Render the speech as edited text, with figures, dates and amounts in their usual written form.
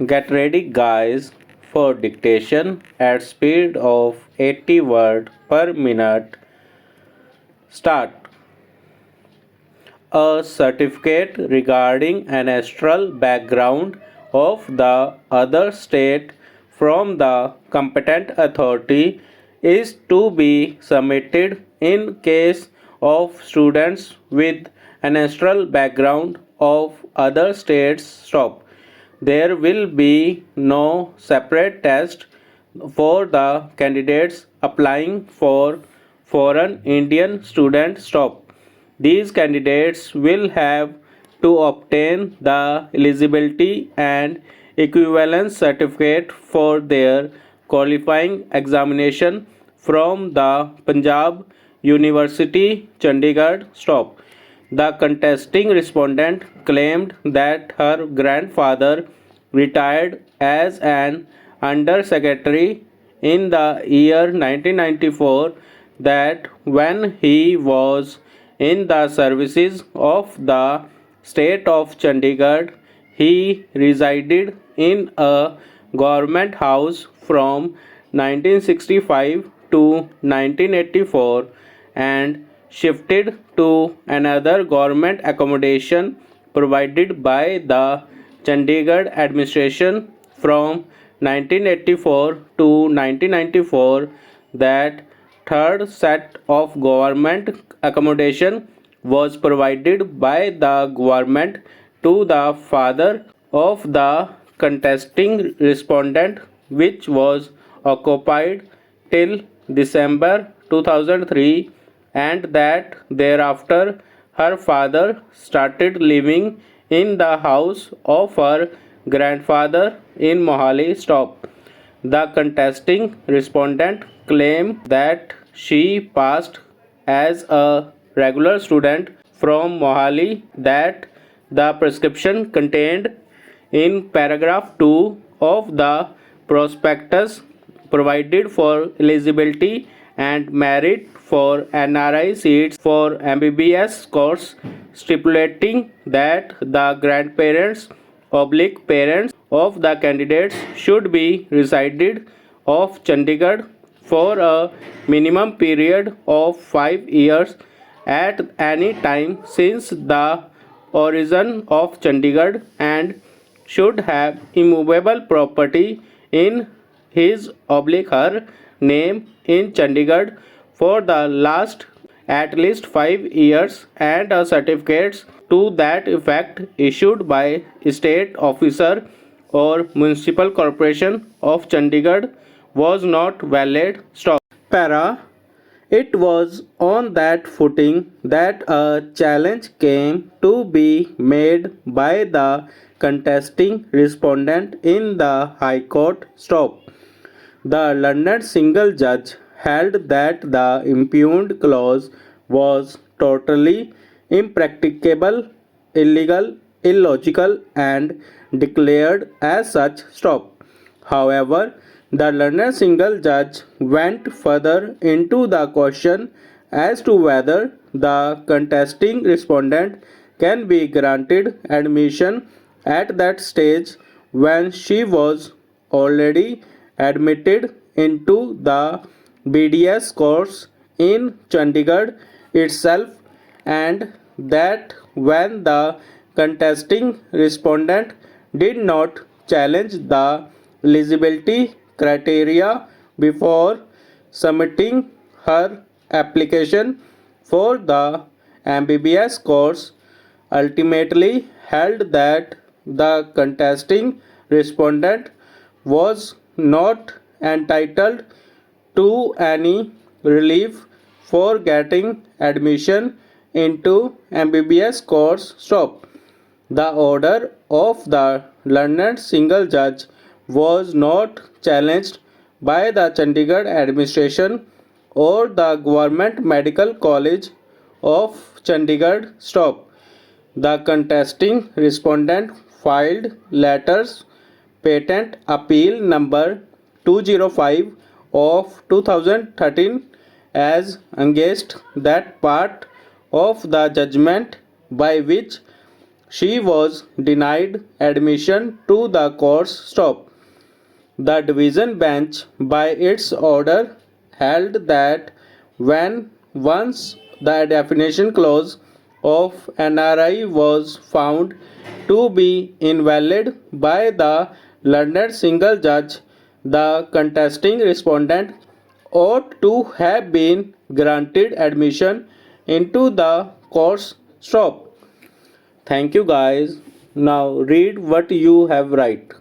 Get ready, guys, for dictation at speed of 80 words per minute. Start. A certificate regarding an astral background of the other state from the competent authority is to be submitted in case of students with an astral background of other states. Stop. There will be no separate test for the candidates applying for foreign Indian student. Stop. These candidates will have to obtain the eligibility and equivalence certificate for their qualifying examination from the Punjab University, Chandigarh. Stop. The contesting respondent claimed that her grandfather retired as an undersecretary in the year 1994, that when he was in the services of the state of Chandigarh, he resided in a government house from 1965 to 1984 and shifted to another government accommodation provided by the Chandigarh administration from 1984 to 1994. That third set of government accommodation was provided by the government to the father of the contesting respondent, which was occupied till December 2003, and that thereafter her father started living in the house of her grandfather in Mohali. Stop. The contesting respondent claimed that she passed as a regular student from Mohali, that the prescription contained in paragraph 2 of the prospectus provided for eligibility and merit for NRI seats for MBBS course, stipulating that the grandparents oblique parents of the candidates should be resided of Chandigarh for a minimum period of 5 years at any time since the origin of Chandigarh, and should have immovable property in his oblique her name in Chandigarh for the last at least 5 years, and a certificate to that effect issued by state officer or municipal corporation of Chandigarh was not valid. Stop. Para. It was on that footing that a challenge came to be made by the contesting respondent in the High Court. Stop. The learned single judge held that the impugned clause was totally impracticable, illegal, illogical, and declared as such. Stop. However, the learned single judge went further into the question as to whether the contesting respondent can be granted admission at that stage when she was already admitted into the BDS course in Chandigarh itself, and that when the contesting respondent did not challenge the eligibility criteria before submitting her application for the MBBS course, ultimately held that the contesting respondent was not entitled to any relief for getting admission into MBBS course. Stop. The order of the learned single judge was not challenged by the Chandigarh administration or the Government Medical College of Chandigarh. Stop. The contesting respondent filed letters patent appeal number 205 of 2013 as against that part of the judgment by which she was denied admission to the course stop. The division bench, by its order, held that when once the definition clause of NRI was found to be invalid by the learned single judge, the contesting respondent ought to have been granted admission into the course stop. Thank you guys. Now read what you have write.